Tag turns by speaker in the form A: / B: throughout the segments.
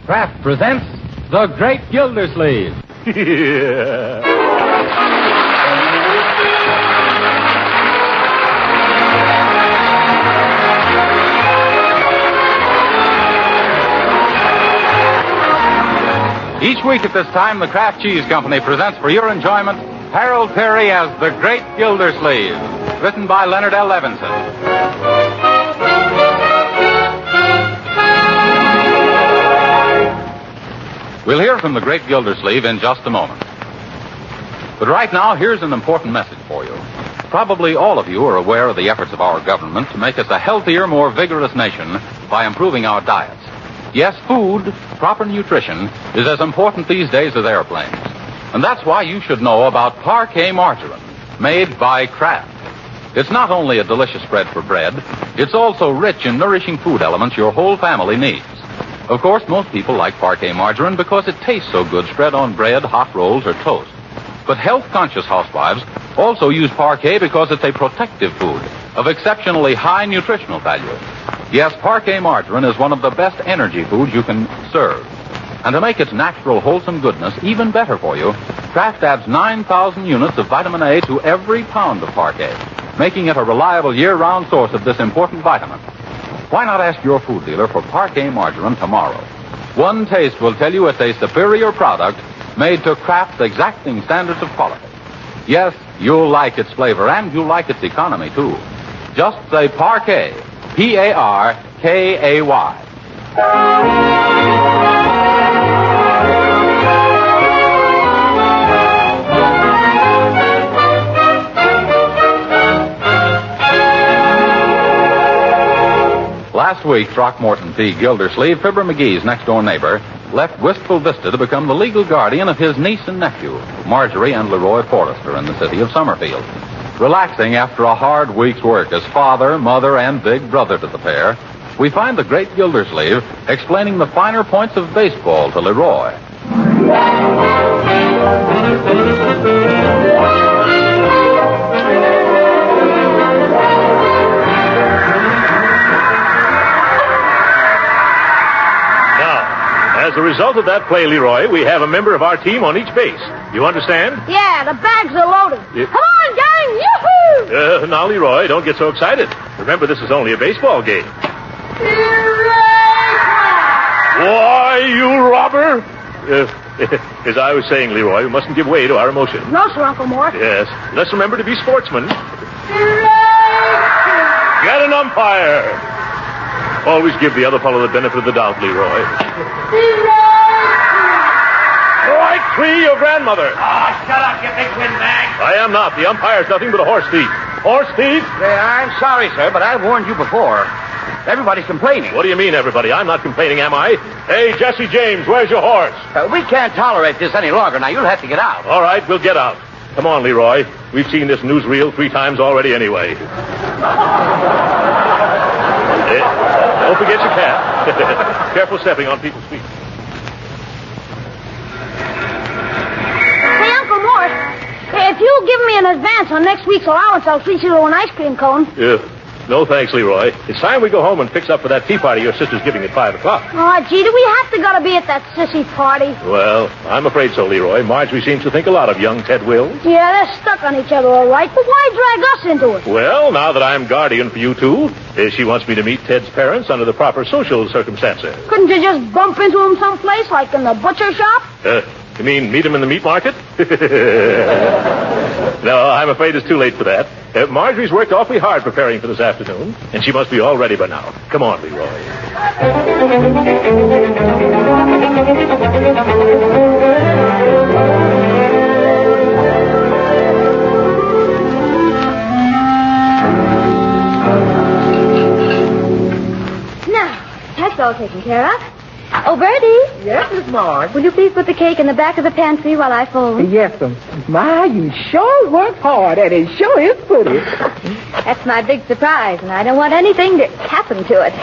A: Kraft presents The Great Gildersleeve. Each week at this time, the Kraft Cheese Company presents for your enjoyment Harold Peary as The Great Gildersleeve, written by Leonard L. Levinson. We'll hear from the Great Gildersleeve in just a moment. But right now, here's an important message for you. Probably all of you are aware of the efforts of our government to make us a healthier, more vigorous nation by improving our diets. Yes, food, proper nutrition, is as important these days as airplanes. And that's why you should know about Parquet margarine, made by Kraft. It's not only a delicious spread for bread, it's also rich in nourishing food elements your whole family needs. Of course, most people like Parquet margarine because it tastes so good spread on bread, hot rolls, or toast. But health-conscious housewives also use Parquet because it's a protective food of exceptionally high nutritional value. Yes, Parquet margarine is one of the best energy foods you can serve. And to make its natural, wholesome goodness even better for you, Kraft adds 9,000 units of vitamin A to every pound of Parquet, making it a reliable year-round source of this important vitamin. Why not ask your food dealer for Parquet margarine tomorrow? One taste will tell you it's a superior product made to Kraft's exacting standards of quality. Yes, you'll like its flavor and you'll like its economy, too. Just say Parquet, P-A-R-K-A-Y. Last week, Throckmorton P. Gildersleeve, Fibber McGee's next-door neighbor, left Wistful Vista to become the legal guardian of his niece and nephew, Marjorie and Leroy Forrester, in the city of Summerfield. Relaxing after a hard week's work as father, mother, and big brother to the pair, we find the Great Gildersleeve explaining the finer points of baseball to Leroy.
B: As a result of that play, Leroy, we have a member of our team on each base. You understand?
C: Yeah, the bags are loaded.
B: Yeah.
C: Come on, gang! Yoo-hoo!
B: Now, Leroy, don't get so excited. Remember, this is only a baseball game. Why, you robber! As I was saying, Leroy, we mustn't give way to our emotions.
C: No, sir, Uncle Mort.
B: Yes. Let's remember to be sportsmen. Get an umpire. Always give the other fellow the benefit of the doubt, Leroy. Strike three, your grandmother.
D: Oh, shut up, you big windbag.
B: I am not. The umpire's nothing but a horse thief. Horse thief?
D: I'm sorry, sir, but I warned you before. Everybody's complaining.
B: What do you mean, everybody? I'm not complaining, am I? Hey, Jesse James, where's your horse?
D: We can't tolerate this any longer. Now, you'll have to get out.
B: All right, we'll get out. Come on, Leroy. We've seen this newsreel 3 times already anyway. Don't forget your cap. Careful stepping on people's feet.
C: Hey, Uncle Mort, if you'll give me an advance on next week's allowance, I'll treat you to an ice cream cone.
B: No thanks, Leroy. It's time we go home and fix up for that tea party your sister's giving at 5 o'clock.
C: Oh, gee, do we have to gotta be at that sissy party?
B: Well, I'm afraid so, Leroy. Marjorie seems to think a lot of young Ted Wills.
C: Yeah, they're stuck on each other all right, but why drag us into it?
B: Well, now that I'm guardian for you two, she wants me to meet Ted's parents under the proper social circumstances.
C: Couldn't you just bump into him someplace, like in the butcher shop?
B: You mean meet him in the meat market? No, I'm afraid it's too late for that. Marjorie's worked awfully hard preparing for this afternoon, and she must be all ready by now. Come on, Leroy.
E: Now, that's all taken care of. Oh, Bertie.
F: Yes, Miss Marge.
E: Will you please put the cake in the back of the pantry while I fold?
F: Yes, my, you sure work hard, and it sure is pretty.
E: That's my big surprise, and I don't want anything to happen to it.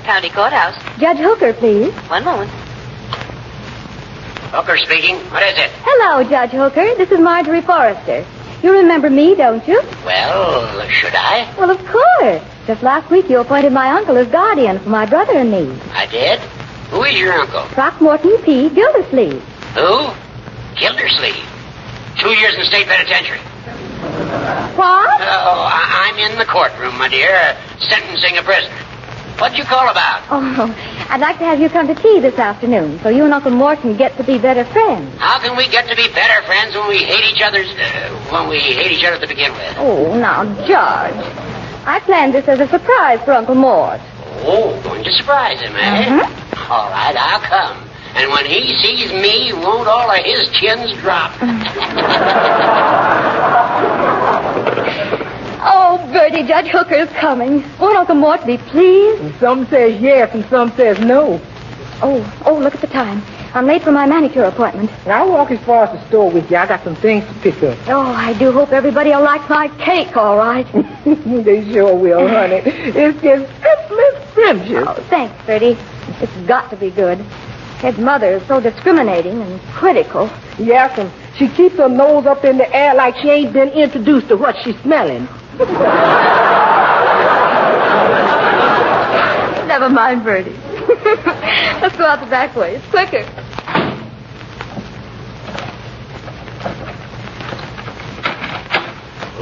G: County Courthouse.
E: Judge Hooker, please.
G: One moment.
D: Hooker speaking. What is it?
E: Hello, Judge Hooker. This is Marjorie Forrester. You remember me, don't you?
D: Well, should I?
E: Well, of course. Just last week you appointed my uncle as guardian for my brother and me.
H: I did? Who is your uncle?
E: Throckmorton P. Gildersleeve.
H: Who? Gildersleeve. 2 years in state penitentiary.
E: What?
H: Oh, I'm in the courtroom, my dear, sentencing a prisoner. What'd you call about?
E: Oh, I'd like to have you come to tea this afternoon so you and Uncle Mort can get to be better friends.
H: How can we get to be better friends when we hate each other to begin with?
E: Oh, now, George. I planned this as a surprise for Uncle Mort.
H: Oh, going to surprise him, eh?
E: Mm-hmm.
H: All right, I'll come. And when he sees me, won't all of his chins drop?
E: Oh, Bertie, Judge Hooker's coming. Won't Uncle Mort be pleased?
F: And some says yes and some says no.
E: Oh, look at the time. I'm late for my manicure appointment.
F: I'll walk as far as the store with you. I got some things to pick up.
E: Oh, I do hope everybody will like my cake, all right.
F: They sure will, honey. It's just simply scrumptious.
E: Oh, thanks, Bertie. It's got to be good. His mother is so discriminating and critical.
F: Yes, and she keeps her nose up in the air like she ain't been introduced to what she's smelling.
E: Never mind, Bertie. Let's go out the back way. It's quicker.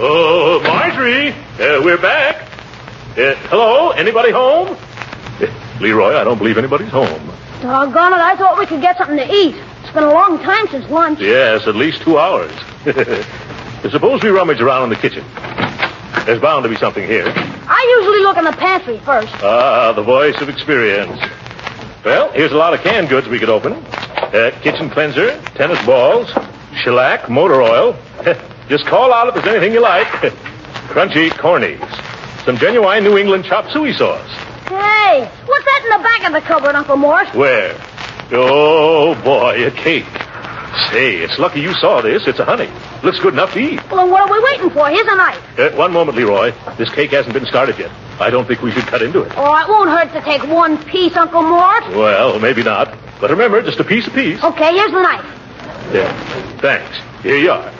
B: Oh, Marjorie, we're back. Hello, anybody home? Leroy, I don't believe anybody's home.
C: Doggone it, I thought we could get something to eat. It's been a long time since lunch.
B: Yes, at least 2 hours. Suppose we rummage around in the kitchen. There's bound to be something here.
C: I usually look in the pantry first.
B: Ah, the voice of experience. Well, here's a lot of canned goods we could open. Kitchen cleanser, tennis balls, shellac, motor oil. Just call out if there's anything you like. Crunchy cornies. Some genuine New England chop suey sauce.
C: Hey, what's that in the back of the cupboard, Uncle Mort?
B: Where? Oh, boy, a cake. Say, it's lucky you saw this. It's a honey. Looks good enough to eat.
C: Well, then what are we waiting for? Here's a knife.
B: One moment, Leroy. This cake hasn't been started yet. I don't think we should cut into it.
C: Oh, it won't hurt to take one piece, Uncle Mort.
B: Well, maybe not. But remember, just a piece apiece.
C: Okay, here's the knife.
B: Yeah. Thanks. Here you are.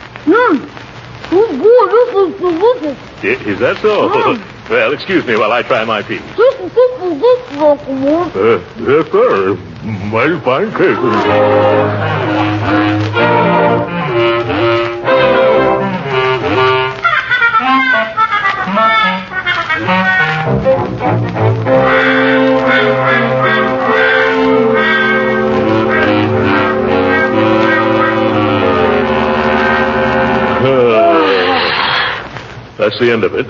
B: Is that so? Well, excuse me while I try my piece.
C: Uncle Mort.
B: Yes, sir. Mighty fine cake. That's the end of it.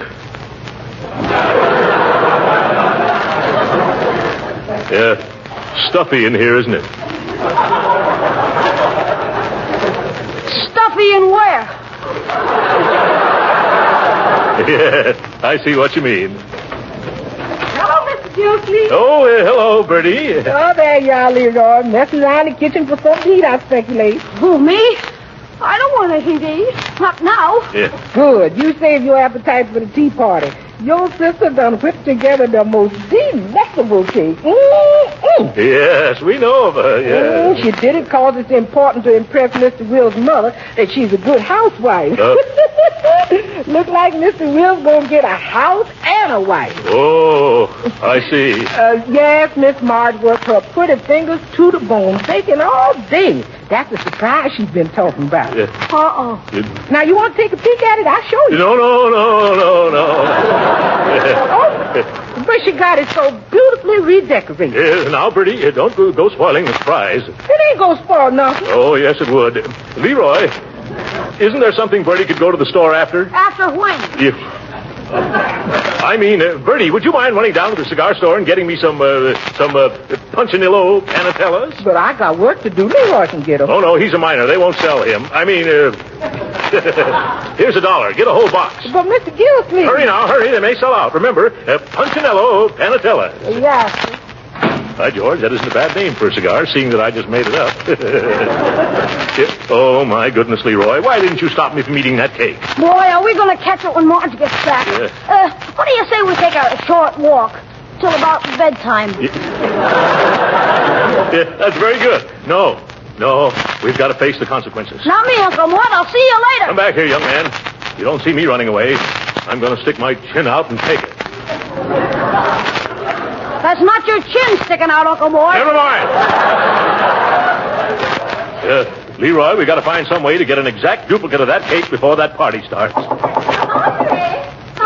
B: Yeah, stuffy in here, isn't it?
C: Stuffy in where?
B: Yeah, I see what you mean.
F: Hello, Mr. Gildersleeve.
B: Oh, hello, Bertie.
F: Oh, there you are, Leroy. Messing around the kitchen for something to eat, I speculate.
C: Who, me? I don't want anything to eat. Not now.
B: Yeah.
F: Good. You save your appetite for the tea party. Your sister done whipped together the most delectable cake.
B: Yes, we know of her, yeah.
F: She did it because it's important to impress Mr. Will's mother that she's a good housewife. Look like Mr. Will's going to get a house and a wife.
B: Oh, I see.
F: Yes, Miss Marge worked her pretty fingers to the bone, baking all day. That's the surprise she's been talking about.
C: Uh-oh.
F: Now, you want to take a peek at it? I'll show you.
B: No.
F: Oh, but she got it so beautifully redecorated.
B: Yes, now, Bertie, don't go spoiling the surprise.
F: It ain't gonna spoil nothing.
B: Oh, yes, it would. Leroy, isn't there something Bertie could go to the store after?
C: After when?
B: I mean, Bertie, would you mind running down to the cigar store and getting me some Punchinillo Panatellas?
F: But I got work to do. Leroy can get them.
B: Oh, no, he's a minor. They won't sell him. I mean, here's $1. Get a whole box.
F: But Mr. Gildersleeve.
B: Hurry now, hurry. They may sell out. Remember, Punchinello Panatellas.
F: Yeah.
B: By George, that isn't a bad name for a cigar, seeing that I just made it up. Oh, my goodness, Leroy. Why didn't you stop me from eating that cake?
C: Boy, are we going to catch it when Marge gets back.
B: Yeah.
C: What do you say we take a short walk till about bedtime?
B: Yeah, that's very good. No, we've got to face the consequences.
C: Not me, Uncle Mort. I'll see you later.
B: Come back here, young man. You don't see me running away. I'm going to stick my chin out and take it.
C: That's not your chin sticking out, Uncle Mort.
B: Never mind. Leroy, we got to find some way to get an exact duplicate of that cake before that party starts.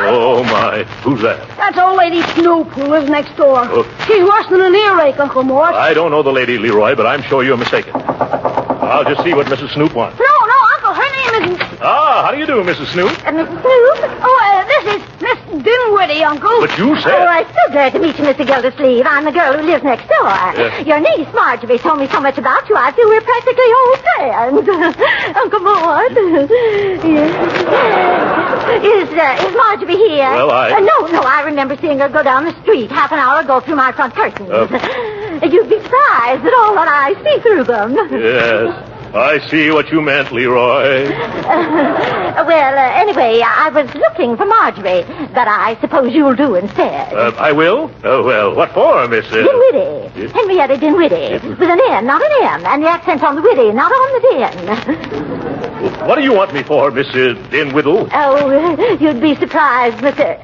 B: Oh, my. Who's that?
C: That's old lady Snoop, who lives next door.
B: Oh.
C: She's worse than an earache, Uncle Mort.
B: I don't know the lady, Leroy, but I'm sure you're mistaken. I'll just see what Mrs. Snoop wants.
C: No, Uncle, her name isn't...
B: Ah, how do you do, Mrs. Snoop?
E: Mrs. Snoop?
C: Oh, this is Miss Dinwiddie, Uncle.
B: But you said...
E: Oh, I'm so glad to meet you, Mr. Gildersleeve. I'm the girl who lives next door. Your niece, Marjorie, told me so much about you. I feel we're practically old friends. Uncle Mort. Yes. Is Marjorie here?
B: Well,
E: No, I remember seeing her go down the street half an hour ago through my front curtains. You'd be surprised at all that I see through them.
B: Yes. I see what you meant, Leroy.
E: Anyway, I was looking for Marjorie, but I suppose you'll do instead.
B: I will? Oh, well, what for, Miss...
E: Dinwiddie.
B: Yes.
E: Henrietta Dinwiddie. With an N, not an M, and the accent on the witty, not on the din.
B: What do you want me for, Miss Dinwiddle?
E: Oh, you'd be surprised, Mr...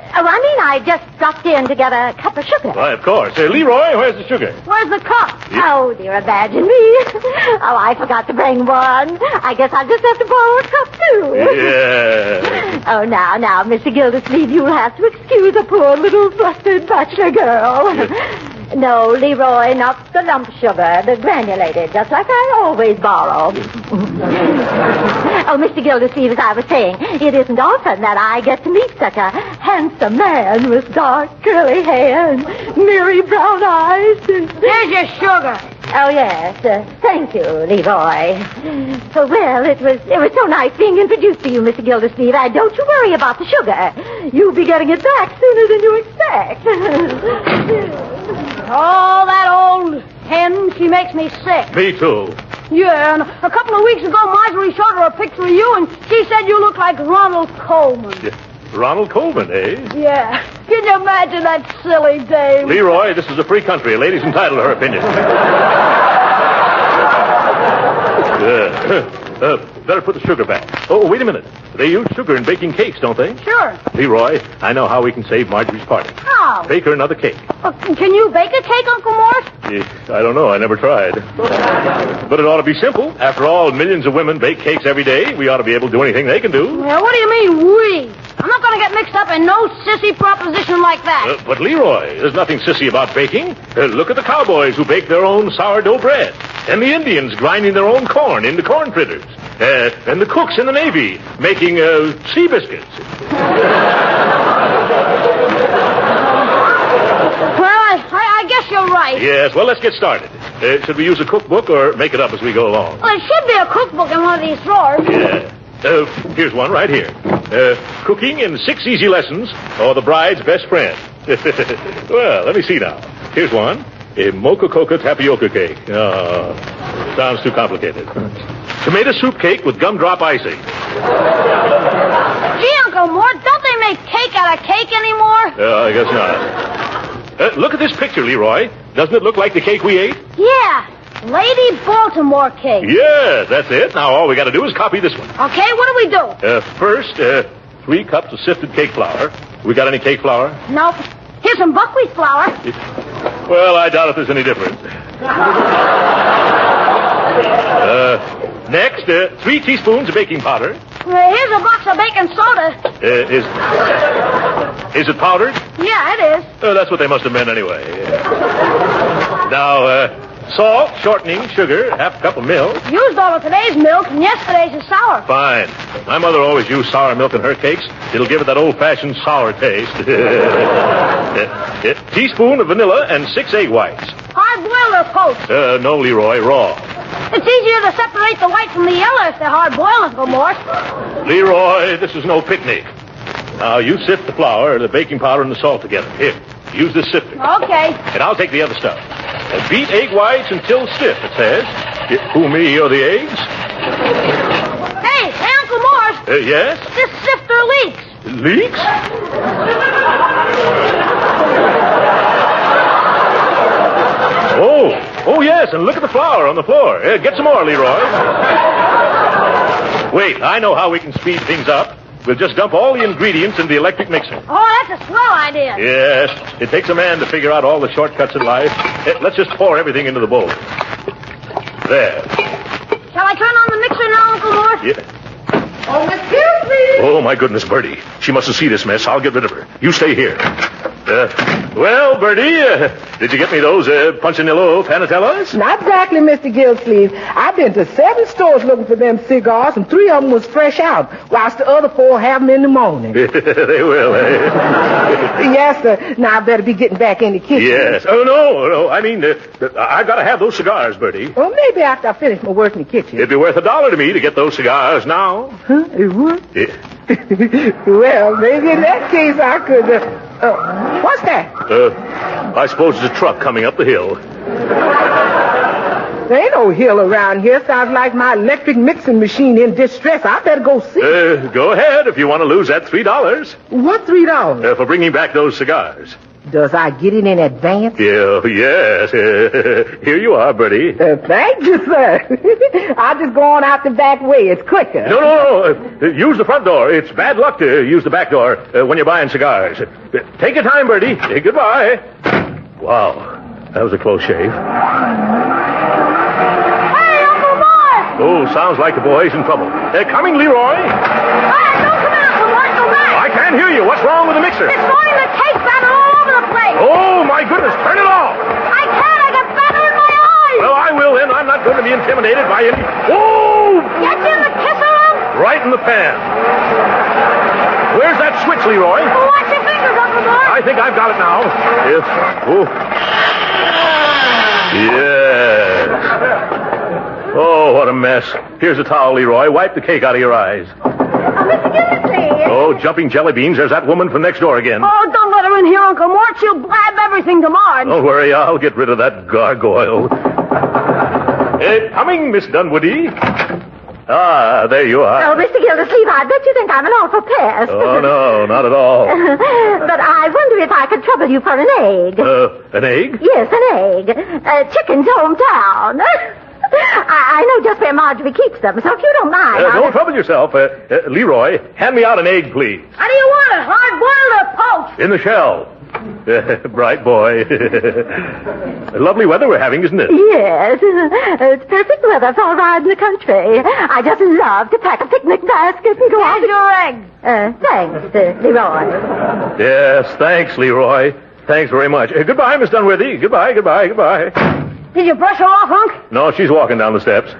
E: I just dropped in to get a cup of sugar.
B: Why, of course. Leroy, where's the sugar?
C: Where's the cup?
E: Oh, dear, imagine me. Oh, I forgot to bring one. I guess I'll just have to borrow a cup, too.
B: Yeah.
E: Oh, now, Mr. Gildersleeve, you'll have to excuse a poor little flustered bachelor girl. No, Leroy, not the lump sugar, the granulated, just like I always borrow. Oh, Mr. Gildersleeve, as I was saying, it isn't often that I get to meet such a handsome man with dark, curly hair and merry brown eyes.
C: Here's your sugar.
E: Oh, yes. Thank you, Leroy. Well, it was so nice being introduced to you, Mr. Gildersleeve. Don't you worry about the sugar. You'll be getting it back sooner than you expect.
C: Oh, that old hen, she makes me sick.
B: Me too.
C: Yeah, and a couple of weeks ago, Marjorie showed her a picture of you, and she said you look like Ronald Coleman.
B: Ronald Coleman, eh?
C: Yeah. Can you imagine that silly dame?
B: Leroy, this is a free country. A lady's entitled to her opinion. Better put the sugar back. Oh, wait a minute. They use sugar in baking cakes, don't they?
C: Sure.
B: Leroy, I know how we can save Marjorie's party.
C: How?
B: Bake her another cake.
C: Can you bake a cake, Uncle Mort?
B: I don't know. I never tried. But it ought to be simple. After all, millions of women bake cakes every day. We ought to be able to do anything they can do.
C: Well, what do you mean, we? I'm not going to get mixed up in no sissy proposition like that.
B: But, Leroy, there's nothing sissy about baking. Look at the cowboys who bake their own sourdough bread. And the Indians grinding their own corn into corn fritters. And the cooks in the Navy making sea biscuits.
C: Well, I guess you're right.
B: Yes, well, let's get started. Should we use a cookbook or make it up as we go along?
C: Well, there should be a cookbook in one of these drawers.
B: Yeah. Here's one right here. Cooking in 6 easy lessons, or the bride's best friend. Well, let me see now. Here's one. A mocha coca tapioca cake. Oh, sounds too complicated. Tomato soup cake with gumdrop icing.
C: Gee, Uncle Mort, don't they make cake out of cake anymore?
B: I guess not. Look at this picture, Leroy. Doesn't it look like the cake we ate?
C: Yeah. Lady Baltimore cake.
B: Yeah, that's it. Now all we got to do is copy this one.
C: Okay, what do we do?
B: First, 3 cups of sifted cake flour. We got any cake flour?
C: Nope. Here's some buckwheat flour.
B: Well, I doubt if there's any difference. Next, 3 teaspoons of baking powder.
C: Here's a box of baking soda.
B: Is it powdered?
C: Yeah, it is.
B: Oh, that's what they must have meant anyway. Now, salt, shortening, sugar, half a cup of milk.
C: Used all of today's milk, and yesterday's is sour.
B: Fine. My mother always used sour milk in her cakes. It'll give it that old-fashioned sour taste. Teaspoon of vanilla and 6 egg whites.
C: Hard-boiled or poached?
B: No, Leroy, raw.
C: It's easier to separate the white from the yellow if they're hard-boiled, Uncle Mort.
B: Leroy, this is no picnic. Now, you sift the flour, the baking powder, and the salt together. Here, use this sifter.
C: Okay.
B: And I'll take the other stuff. Beat egg whites until stiff, it says. Who, me or the eggs?
C: Hey, Uncle Mort.
B: Yes?
C: This sifter leaks.
B: Leaks? Oh, yes, and look at the flour on the floor. Get some more, Leroy. Wait, I know how we can speed things up. We'll just dump all the ingredients in the electric mixer.
C: Oh, that's a swell idea.
B: Yes, it takes a man to figure out all the shortcuts in life. Let's just pour everything into the bowl. There.
C: Shall I turn on the mixer now, Uncle Mort?
B: Yeah.
F: Oh, Miss Gildersleeve.
B: Oh, my goodness, Bertie. She mustn't see this mess. I'll get rid of her. You stay here. Well, Bertie, did you get me those Punchinello Panatellas?
F: Not exactly, Mr. Gildersleeve. I've been to 7 stores looking for them cigars, and 3 of them was fresh out, whilst the other 4 have them in the morning.
B: They will, eh?
F: Yes, sir. Now I better be getting back in the kitchen.
B: Yes. Oh, no. I mean, I've got to have those cigars, Bertie.
F: Well, maybe after I finish my work in the kitchen.
B: It'd be worth $1 to me to get those cigars now.
F: Huh? It would?
B: Yeah.
F: Well, maybe in that case I could... what's that?
B: I suppose it's a truck coming up the hill.
F: There ain't no hill around here. Sounds like my electric mixing machine in distress. I better go see.
B: Go ahead if you want to lose that $3.
F: What $3?
B: For bringing back those cigars.
F: Does I get it in advance?
B: Yeah, yes. Here you are, Bertie.
F: Thank you, sir. I'll just go on out the back way. It's quicker.
B: No. Use the front door. It's bad luck to use the back door when you're buying cigars. Take your time, Bertie. Goodbye. Wow. That was a close shave.
C: Hey, Uncle Mort!
B: Oh, sounds like the boy's in trouble. Coming, Leroy.
C: Hey, don't come out, Uncle Mort. Go back.
B: I can't hear you. What's wrong with the mixer?
C: It's throwing the cake batter all over the place.
B: Oh, my goodness. Turn it off.
C: I can't. I got batter in my eyes.
B: Well, I will then. I'm not going to be intimidated by any... Oh!
C: Get you in the kisser room?
B: Right in the pan. Where's that switch, Leroy?
C: Oh, watch your fingers, Uncle Mort.
B: I think I've got it now. Yes. Oh. Yes. Oh, what a mess. Here's a towel, Leroy. Wipe the cake out of your eyes.
C: Mr. Gildersleeve.
B: Oh, jumping jelly beans. There's that woman from next door again.
C: Oh, don't let her in here, Uncle Mort. She'll blab everything to Marge.
B: Don't worry. I'll get rid of that gargoyle. Coming, Miss Dunwoody. Ah, there you are.
E: Oh, Mr. Gildersleeve, I bet you think I'm an awful pest.
B: Oh, no, not at all.
E: But I wonder if I could trouble you for an egg.
B: An egg?
E: Yes, an egg. Chicken's hometown. I know just where Marjorie keeps them, so if you don't mind...
B: Don't trouble yourself. Leroy, hand me out an egg, please.
C: How do you want it? Hard-boiled or poached?
B: In the shell. Bright boy. Lovely weather we're having, isn't it?
E: Yes. It's perfect weather for a ride in the country. I just love to pack a picnic basket and go out...
C: Here's your egg.
E: Thanks, Leroy.
B: Yes, thanks, Leroy. Thanks very much. Goodbye, Miss Dunworthy. Goodbye.
C: Did you brush her off, Hunk?
B: No, she's walking down the steps.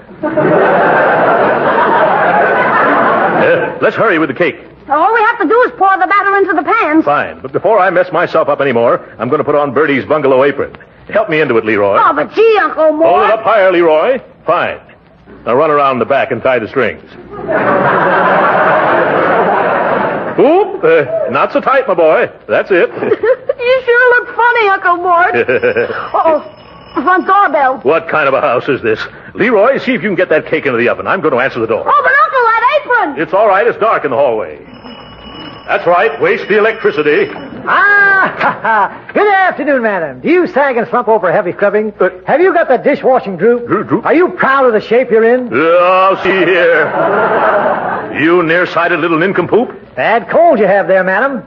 B: Let's hurry with the cake.
C: All we have to do is pour the batter into the pans.
B: Fine, but before I mess myself up anymore, I'm going to put on Bertie's bungalow apron. Help me into it, Leroy.
C: Oh, but gee, Uncle Mort.
B: Hold it up higher, Leroy. Fine. Now run around the back and tie the strings. Oop, not so tight, my boy. That's it.
C: You sure look funny, Uncle Mort. Uh-oh. Front doorbell.
B: What kind of a house is this? Leroy, see if you can get that cake into the oven. I'm going to answer the door.
C: Oh, but Uncle, that apron.
B: It's all right. It's dark in the hallway. That's right. Waste the electricity.
I: Good afternoon, madam. Do you sag and slump over heavy scrubbing? Have you got the dishwashing droop?
B: Droop?
I: Are you proud of the shape you're in?
B: Oh, see here. You nearsighted little nincompoop.
I: Bad cold you have there, madam.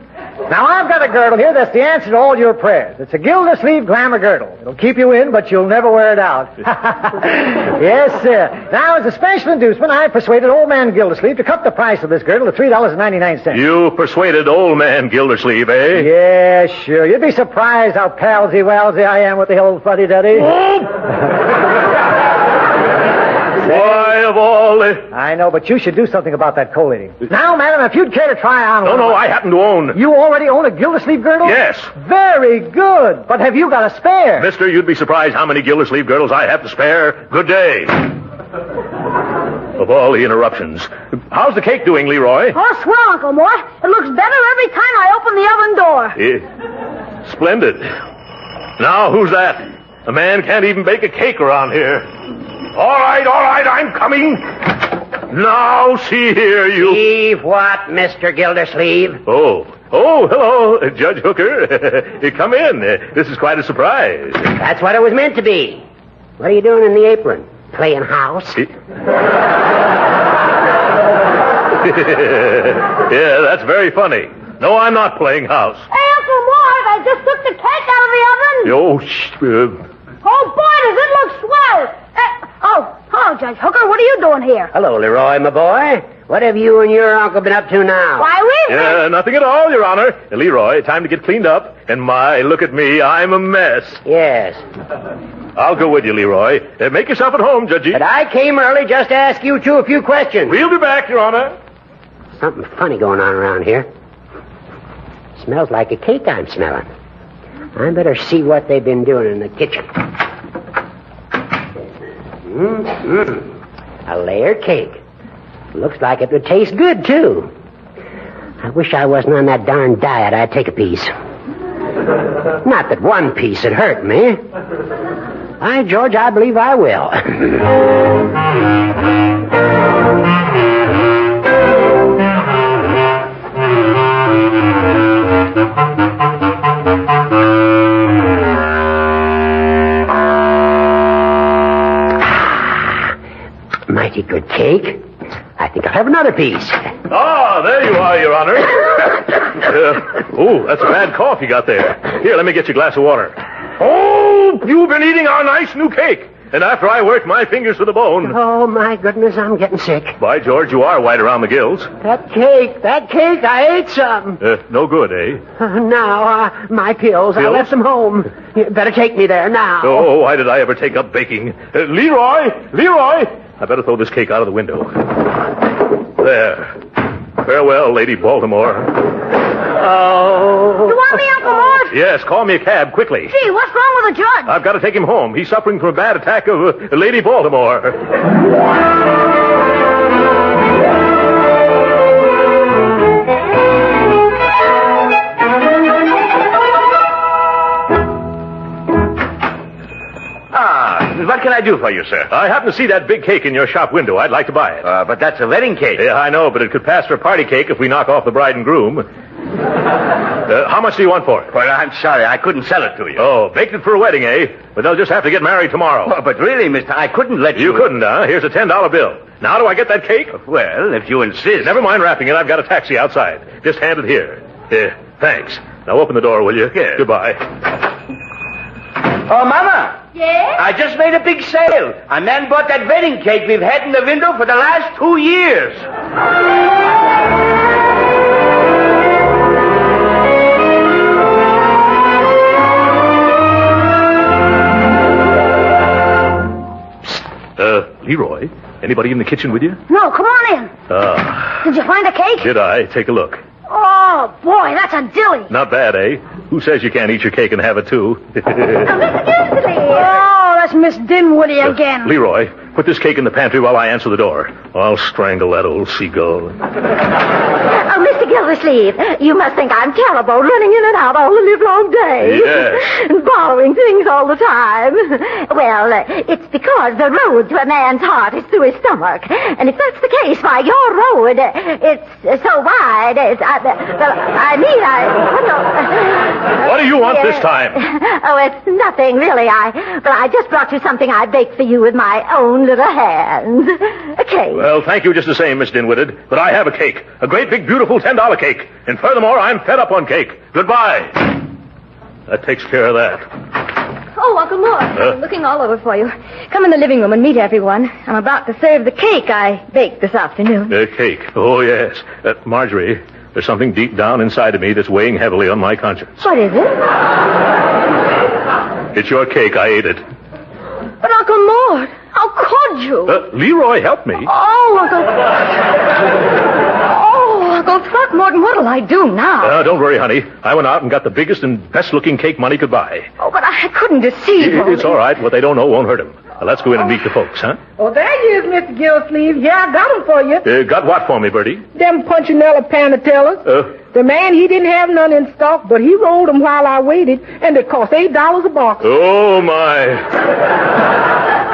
I: Now, I've got a girdle here that's the answer to all your prayers. It's a Gildersleeve glamour girdle. It'll keep you in, but you'll never wear it out. Yes, sir. Now, as a special inducement, I persuaded old man Gildersleeve to cut the price of this girdle to $3.99.
B: You persuaded old man Gildersleeve, eh?
I: Yeah, sure. You'd be surprised how palsy-walsy I am with the old fuddy-duddy.
B: Why, of all the...
I: I know, but you should do something about that collating. Now, madam, if you'd care to try on...
B: No, I happen to own...
I: You already own a Gildersleeve girdle?
B: Yes.
I: Very good. But have you got a spare?
B: Mister, you'd be surprised how many Gildersleeve girdles I have to spare. Good day. Of all the interruptions. How's the cake doing, Leroy?
C: Oh, swell, Uncle Mort. It looks better every time I open the oven door.
B: Splendid. Now, who's that? A man can't even bake a cake around here. All right, I'm coming. Now, see here, you...
H: Steve, what, Mr. Gildersleeve?
B: Oh, hello, Judge Hooker. Come in. This is quite a surprise.
H: That's what it was meant to be. What are you doing in the apron? Playing house?
B: Yeah, that's very funny. No, I'm not playing house.
C: Hey, Uncle Mort, I just took the cake out of the oven.
B: Oh, shh.
C: Oh, boy, does it look swell. Judge Hooker, what are you doing here?
H: Hello, Leroy, my boy. What have you and your uncle been up to now?
C: Why,
B: Nothing at all, Your Honor. Leroy, time to get cleaned up. And look at me, I'm a mess.
H: Yes.
B: I'll go with you, Leroy. Make yourself at home, Judgey.
H: But I came early just to ask you two a few questions.
B: We'll be back, Your Honor.
H: Something funny going on around here. Smells like a cake I'm smelling. I better see what they've been doing in the kitchen. A layer cake. Looks like it would taste good, too. I wish I wasn't on that darn diet. I'd take a piece. Not that one piece would hurt me. By George, I believe I will. Mighty good cake. I think I'll have another piece.
B: Ah, there you are, Your Honor. That's a bad cough you got there. Here, let me get you a glass of water. Oh, you've been eating our nice new cake. And after I worked my fingers to the bone.
H: Oh, my goodness, I'm getting sick.
B: By George, you are white around the gills.
H: That cake, I ate some.
B: No good, eh?
H: Now, my pills, I left them home. You better take me there now.
B: Oh, why did I ever take up baking? Leroy! I better throw this cake out of the window. There. Farewell, Lady Baltimore.
H: Oh.
C: You want me, Uncle Mort?
B: Yes, call me a cab, quickly.
C: Gee, what's wrong with the judge?
B: I've got to take him home. He's suffering from a bad attack of Lady Baltimore.
D: What can I do for you, sir?
B: I happen to see that big cake in your shop window. I'd like to buy it.
D: But that's a wedding cake.
B: Yeah, I know, but it could pass for a party cake if we knock off the bride and groom. How much do you want for it?
D: Well, I'm sorry. I couldn't sell it to you.
B: Oh, baked it for a wedding, eh? But they'll just have to get married tomorrow.
D: Oh, but really, mister, I couldn't let you...
B: You couldn't, huh? Here's a $10 bill. Now do I get that cake?
D: Well, if you insist.
B: Never mind wrapping it. I've got a taxi outside. Just hand it here. Thanks. Now open the door, will you?
D: Yes.
B: Goodbye.
D: Oh, Mama.
C: Yes?
D: I just made a big sale. A man bought that wedding cake we've had in the window for the last 2 years.
B: Leroy, anybody in the kitchen with you?
C: No, come on in. Did you find a cake?
B: Did I? Take a look.
C: Oh, boy, that's a dilly.
B: Not bad, eh? Who says you can't eat your cake and have it, too?
C: Mr. Gildersleeve. Oh, that's Miss Dinwiddie again.
B: Leroy, put this cake in the pantry while I answer the door. I'll strangle that old seagull.
E: Oh, Mr. Gildersleeve, you must think I'm terrible, running in and out all the livelong day.
B: Yes.
E: And borrowing things all the time. Well, it's because the road to a man's heart is through his stomach. And if that's the case, why, your road, it's so wide,
B: What do you want this time?
E: Oh, it's nothing, really. I just brought you something I baked for you with my own little hands. A cake.
B: Well, thank you just the same, Miss Dinwiddie. But I have a cake. A great big, beautiful $10 cake. And furthermore, I'm fed up on cake. Goodbye. That takes care of that.
J: Oh, Uncle Mort, I'm looking all over for you. Come in the living room and meet everyone. I'm about to serve the cake I baked this afternoon.
B: Cake. Oh, yes. Marjorie, there's something deep down inside of me that's weighing heavily on my conscience.
J: What is it?
B: It's your cake. I ate it.
J: But, Uncle Mort, how could you?
B: Leroy, help me.
J: Oh, Uncle Throckmorton, what'll I do now?
B: Don't worry, honey. I went out and got the biggest and best-looking cake money could buy.
J: Oh, but I couldn't deceive him.
B: It's all right. What they don't know won't hurt them. Now, let's go in and meet the folks, huh?
F: Oh, there you is, Mr. Gildersleeve. Yeah, I got them for you.
B: Got what for me, Bertie?
F: Them Punchinella Panatellas. The man, he didn't have none in stock, but he rolled them while I waited, and it cost $8 a box.
B: Oh, my.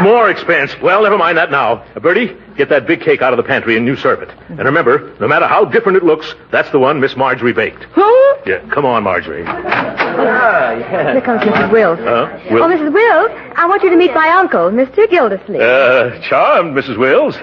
B: More expense. Well, never mind that now. Bertie, get that big cake out of the pantry and you serve it. And remember, no matter how different it looks, that's the one Miss Marjorie baked.
J: Who?
B: Yeah, come on, Marjorie.
J: Here comes Mrs. Wills.
B: Will?
J: Oh, Mrs. Wills, I want you to meet my uncle, Mr. Gildersleeve.
B: Charmed, Mrs. Wills.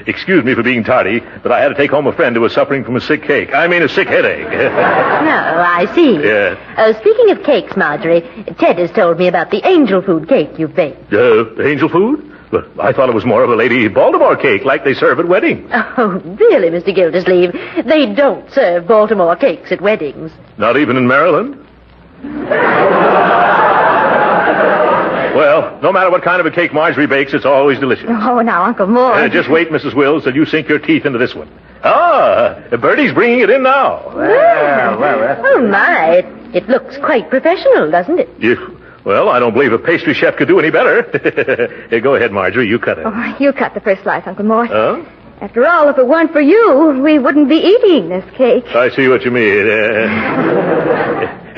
B: Excuse me for being tardy, but I had to take home a friend who was suffering from a sick cake. I mean, a sick headache.
E: No, I see.
B: Yeah.
E: Speaking of cakes, Marjorie, Ted has told me about the angel food cake you baked.
B: Angel food? Well, I thought it was more of a Lady Baltimore cake like they serve at weddings.
E: Oh, really, Mr. Gildersleeve? They don't serve Baltimore cakes at weddings.
B: Not even in Maryland? Well, no matter what kind of a cake Marjorie bakes, it's always delicious.
J: Oh, now, Uncle Moore.
B: Just wait, Mrs. Wills, till you sink your teeth into this one. Bertie's bringing it in now.
E: Oh, my. It looks quite professional, doesn't it?
B: Well, I don't believe a pastry chef could do any better. Here, go ahead, Marjorie. You cut it.
J: Oh, you cut the first slice, Uncle Moore.
B: Huh?
J: After all, if it weren't for you, we wouldn't be eating this cake.
B: I see what you mean.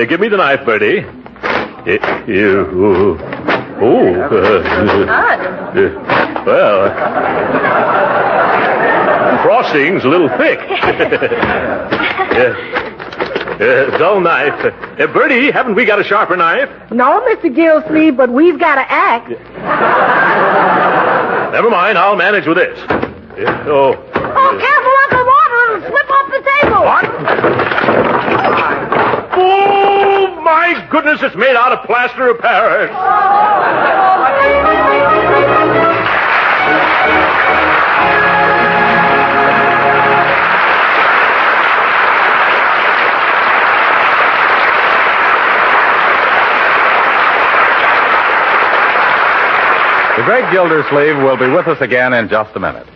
B: Give me the knife, Bertie. Well, frosting's a little thick. Dull knife. Bertie, haven't we got a sharper knife?
F: No, Mr. Gildersleeve, but we've got to act.
B: Never mind, I'll manage with this.
C: Oh, careful, Uncle Walter. It'll slip off the table.
B: What? Oh, my goodness, it's made out of plaster of Paris.
A: The Great Gildersleeve will be with us again in just a minute.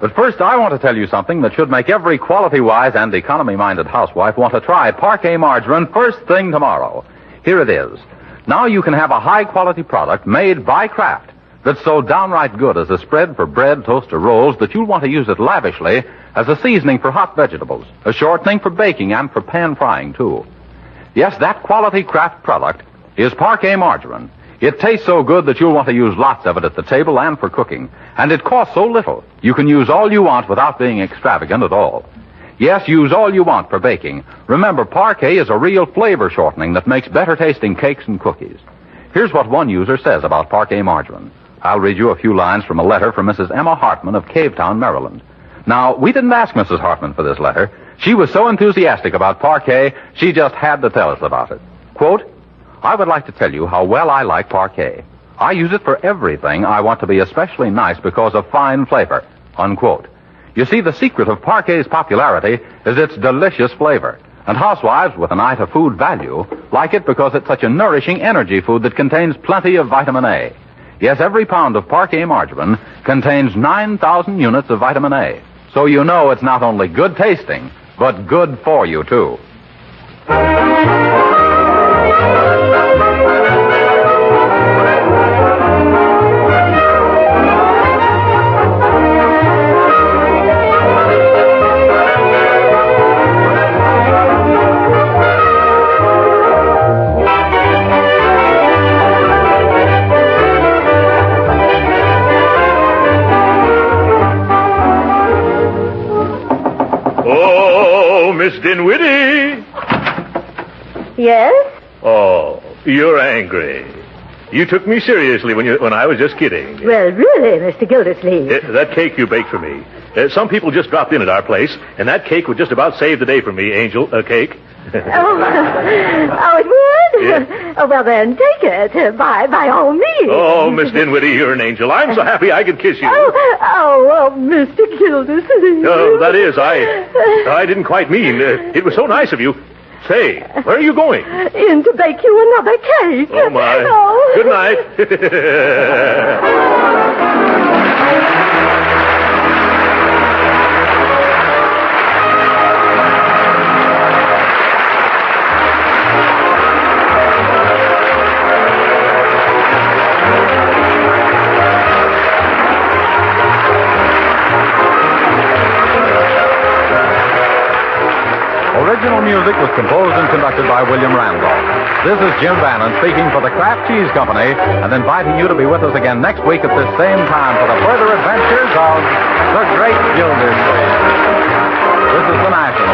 A: But first, I want to tell you something that should make every quality-wise and economy-minded housewife want to try Parquet margarine first thing tomorrow. Here it is. Now you can have a high-quality product made by Kraft that's so downright good as a spread for bread, toast, or rolls that you'll want to use it lavishly as a seasoning for hot vegetables, a shortening for baking, and for pan frying, too. Yes, that quality Kraft product is Parquet margarine. It tastes so good that you'll want to use lots of it at the table and for cooking. And it costs so little, you can use all you want without being extravagant at all. Yes, use all you want for baking. Remember, Parquet is a real flavor shortening that makes better tasting cakes and cookies. Here's what one user says about Parquet margarine. I'll read you a few lines from a letter from Mrs. Emma Hartman of Cavetown, Maryland. Now, we didn't ask Mrs. Hartman for this letter. She was so enthusiastic about Parquet, she just had to tell us about it. Quote, I would like to tell you how well I like Parquet. I use it for everything I want to be especially nice because of fine flavor. Unquote. You see, the secret of Parquet's popularity is its delicious flavor. And housewives with an eye to food value like it because it's such a nourishing energy food that contains plenty of vitamin A. Yes, every pound of Parquet margarine contains 9,000 units of vitamin A. So you know it's not only good tasting, but good for you, too.
B: Miss Dinwiddie.
J: Yes?
B: Oh, you're angry. You took me seriously when I was just kidding.
E: Well, really, Mr. Gildersleeve.
B: That cake you baked for me. Some people just dropped in at our place, and that cake would just about save the day for me, Angel. Cake.
E: Oh, it would?
B: Yeah.
E: Oh, well, then, take it. By all means.
B: Oh, Miss Dinwiddie, you're an angel. I'm so happy I could kiss you.
E: Oh, Mr. Gildersleeve.
B: Oh, that is, I didn't quite mean. It was so nice of you. Say, where are you going?
E: In to bake you another cake.
B: Oh, my.
E: Oh.
B: Good night.
A: original music was composed and conducted by William Randolph. This is Jim Bannon speaking for the Kraft Cheese Company and inviting you to be with us again next week at this same time for the further adventures of the Great Gildersleeve. This is the National